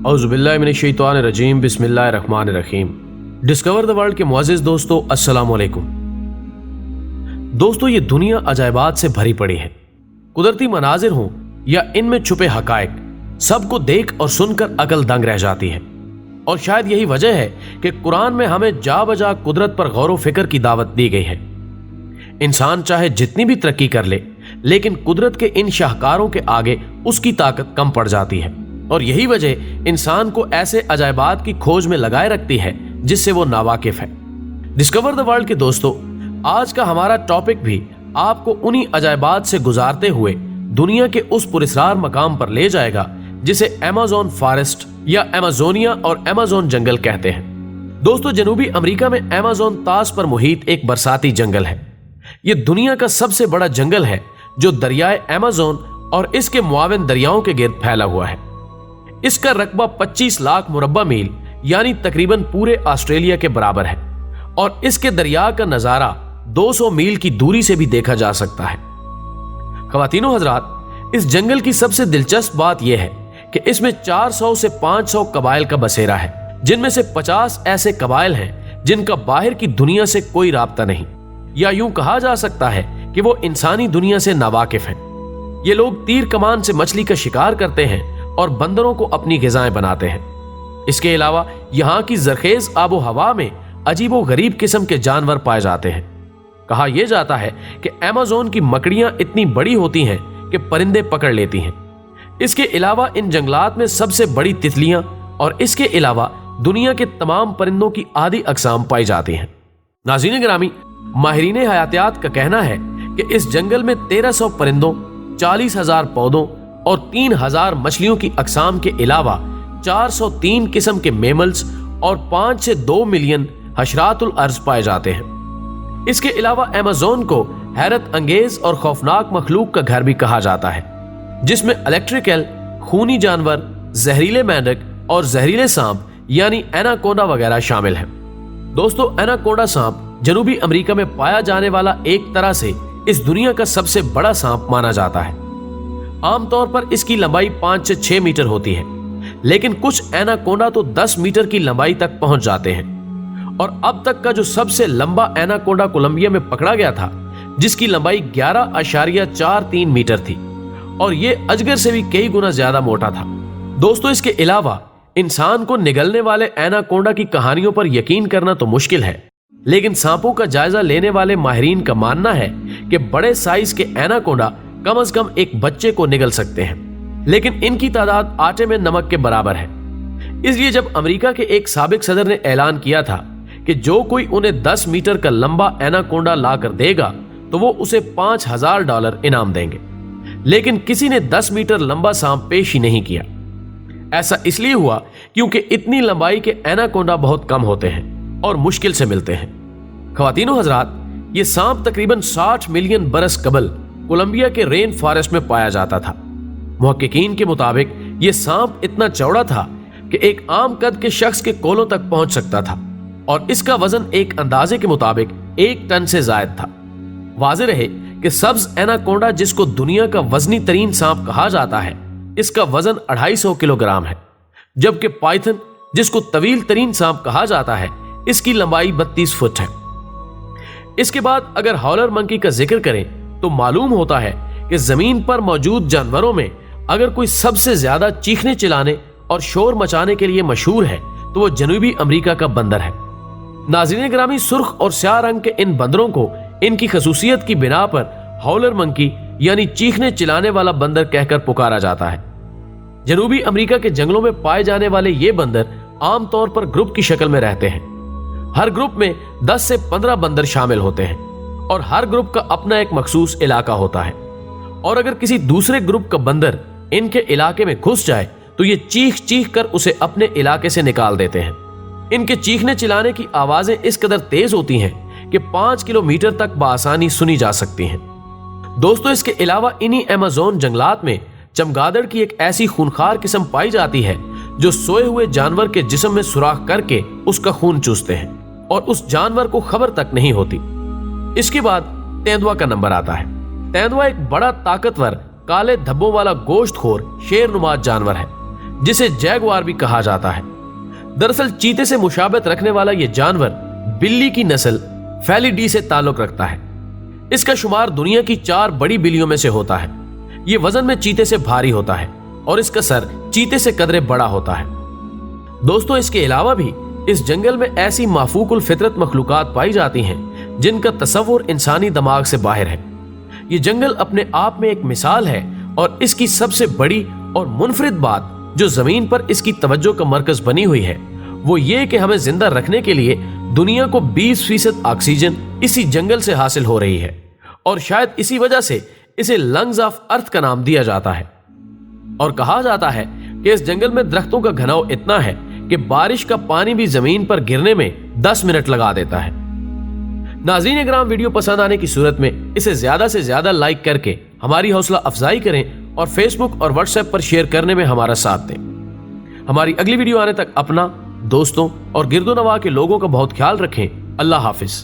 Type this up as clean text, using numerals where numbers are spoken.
औज़ु बिल्लाहि मिनश्शैतानिर्रजीम बिस्मिल्लाहिर्रहमानिर्रहीम। Discover the world के मुअज़्ज़िज़ दोस्तों, अस्सलामु अलैकुम। दोस्तों, ये दुनिया अजायबात से भरी पड़ी है। कुदरती मनाजिर हों या इनमें छुपे हकायक, सबको देख और सुनकर अकल दंग रह जाती है। और शायद यही वजह है कि कुरान में हमें जा बजा कुदरत पर गौर व फिक्र की दावत दी गई है। इंसान चाहे जितनी भी तरक्की कर ले, लेकिन कुदरत के इन शाहकारों के आगे उसकी ताकत कम पड़ जाती है। और यही वजह इंसान को ऐसे अजायबात की खोज में लगाए रखती है जिससे वो नावाकिफ है। डिस्कवर द वर्ल्ड के दोस्तों, आज का हमारा टॉपिक भी आपको उन्हीं अजायबात से गुजारते हुए दुनिया के उस पुरस्कार मकाम पर ले जाएगा जिसे अमेज़न फॉरेस्ट या अमेज़ोनिया और अमेज़न जंगल कहते हैं। दोस्तों, जनूबी अमेरिका में अमेज़न तास पर मुहित एक बरसाती जंगल है। यह दुनिया का सबसे बड़ा जंगल है जो दरियाए अमेज़न और इसके मुआविन दरियाओं के गिर्द फैला हुआ है। इसका रकबा 25 लाख मुरब्बा मील यानी तकरीबन पूरे ऑस्ट्रेलिया के बराबर है और इसके दरिया का नजारा 200 मील की दूरी से भी देखा जा सकता है। ख़वातीनो हज़रात, इस जंगल की सबसे दिलचस्प बात यह है कि इसमें 400 से 500 कबाइल का बसेरा है, जिनमें से 50 ऐसे कबाइल हैं जिनका बाहर की दुनिया से कोई राब्ता नहीं, या यूं कहा जा सकता है कि वो इंसानी दुनिया से नावाकिफ हैं। ये लोग तीर कमान से मछली का शिकार करते हैं और बंदरों को अपनी ग़िज़ाएं बनाते हैं। इसके अलावा यहाँ की जरखेज आबो हवा में अजीबो गरीब किस्म के जानवर पाए जाते हैं। कहा यह जाता है कि अमेज़न की मकड़ियां इतनी बड़ी होती हैं कि परिंदे पकड़ लेती हैं। इसके अलावा इन जंगलात में सबसे बड़ी तितलियां और इसके अलावा दुनिया के तमाम परिंदों की आधी अक़साम पाई जाती हैं। नाज़रीन गिरामी, माहिरीन हयातियात का कहना है कि इस जंगल में 1300 परिंदों, 40,000 पौधों और 3,000 मछलियों की अक़साम के अलावा 403 किस्म के मेमल्स और 5 से 2 मिलियन हशरातुल अर्ज़ पाए जाते हैं। इसके अलावा अमेज़न को हैरत अंगेज और खौफनाक मखलूक का घर भी कहा जाता है, जिसमें इलेक्ट्रिकल, खूनी जानवर, जहरीले मेंढक और जहरीले सांप यानी एनाकोंडा वगैरह शामिल हैं। दोस्तों, एनाकोंडा सांप जनूबी अमेरिका में पाया जाने वाला एक तरह से इस दुनिया का सबसे बड़ा सांप माना जाता है। आमतौर पर इसकी लंबाई 5 से 6 मीटर होती है, लेकिन कुछ एनाकोंडा तो 10 मीटर की लंबाई तक पहुंच जाते हैं। और अब तक का जो सबसे लंबा एनाकोंडा कोलंबिया में पकड़ा गया था, जिसकी लंबाई 11.43 मीटर थी, और यह अजगर से भी कई गुना ज्यादा मोटा था। दोस्तों, इसके अलावा इंसान को निगलने वाले एनाकोंडा की कहानियों पर यकीन करना तो मुश्किल है, लेकिन सांपों का जायजा लेने वाले माहिरीन का मानना है कि बड़े साइज के एनाकोंडा कम से कम एक बच्चे को निगल सकते हैं, लेकिन इनकी तादाद आटे में नमक के बराबर है। इसलिए जब अमेरिका के एक साबिक सदर ने ऐलान किया था कि जो कोई उन्हें 10 मीटर का लंबा एनाकोंडा ला कर देगा तो वो उसे $5,000 इनाम देंगे, लेकिन किसी ने 10 मीटर लंबा सांप पेश ही नहीं किया। ऐसा इसलिए हुआ क्योंकि इतनी लंबाई के एनाकोंडा बहुत कम होते हैं और मुश्किल से मिलते हैं। ख़वातीनो हज़रात, ये सांप तकरीबन 60 मिलियन बरस कबल कोलंबिया के रेन फॉरेस्ट में पाया जाता था। मुहक्किकीन के मुताबिक ये सांप इतना चौड़ा था कि एक आम कद के शख्स के कोलों तक पहुंच सकता था और इसका वजन एक अंदाजे के मुताबिक 1 टन से जायद था। वाज़ेह रहे कि सब्ज एनाकोंडा, जिसको दुनिया का वजनी तरीन सांप कहा जाता है, इसका वजन 250 किलोग्राम है, जबकि पाइथन, जिसको तवील तरीन सांप कहा जाता है, इसकी लंबाई 32 फुट है। इसके बाद अगर हॉलर मंकी का जिक्र करें तो मालूम होता है कि जमीन पर मौजूद जानवरों में अगर कोई सबसे ज्यादा चीखने चिल्लाने और शोर मचाने के लिए मशहूर है तो वो जनूबी अमेरिका का बंदर है। नाज़रीन गिरामी, सुर्ख और स्याह रंग के इन बंदरों को इनकी खसूसियत की बिना पर हॉलर मंकी यानी चीखने चिल्लाने वाला बंदर कहकर पुकारा जाता है। जनूबी अमेरिका के जंगलों में पाए जाने वाले ये बंदर आमतौर पर ग्रुप की शक्ल में रहते हैं। हर ग्रुप में 10 से 15 बंदर शामिल होते हैं और हर ग्रुप का अपना एक मखसूस इलाका होता है। और अगर किसी दूसरे ग्रुप का बंदर इनके इलाके में घुस जाए तो ये चीख चीख कर उसे अपने इलाके से निकाल देते हैं। इनके चीखने चिल्लाने की आवाजें इस कदर तेज होती हैं कि 5 किलोमीटर तक बआसानी सुनी जा सकती हैं। दोस्तों, इसके अलावा इन्हीं अमेज़न जंगलात में चमगादड़ की एक ऐसी खूनखार किस्म पाई जाती है जो सोए हुए जानवर के जिस्म में सुराख करके उसका खून चूसते हैं और उस जानवर को खबर तक नहीं होती। इसके बाद तेंदुआ का नंबर आता है। तेंदुआ एक बड़ा ताकतवर काले धब्बों वाला गोश्तखोर शेरनुमा जानवर है जिसे जैगुआर भी कहा जाता है। दरअसल चीते से मुशाबत रखने वाला यह जानवर बिल्ली की नस्ल फेलिडी से ताल्लुक रखता है। इसका शुमार दुनिया की 4 बड़ी बिल्लियों में से होता है। यह वजन में चीते से भारी होता है और इसका सर चीते से कदरे बड़ा होता है। दोस्तों, इसके अलावा भी इस जंगल में ऐसी माफूकुल फितरत मखलूकात पाई जाती हैं जिनका तसव्वुर इंसानी दिमाग से बाहर है। ये जंगल अपने आप में एक मिसाल है और इसकी सबसे बड़ी और मुनफरिद बात जो जमीन पर इसकी तवज्जो का मरकज बनी हुई है वो ये कि हमें जिंदा रखने के लिए दुनिया को 20% ऑक्सीजन इसी जंगल से हासिल हो रही है और शायद इसी वजह से इसे लंग्स ऑफ अर्थ का नाम दिया जाता है। और कहा जाता है कि इस जंगल में दरख्तों का घनाव इतना है कि बारिश का पानी भी जमीन पर गिरने में 10 मिनट लगा देता है। नाज़रीन इकराम, वीडियो पसंद आने की सूरत में इसे ज्यादा से ज्यादा लाइक करके हमारी हौसला अफजाई करें और फेसबुक और व्हाट्सएप पर शेयर करने में हमारा साथ दें। हमारी अगली वीडियो आने तक अपना, दोस्तों और गिरदो नवा के लोगों का बहुत ख्याल रखें। अल्लाह हाफिज।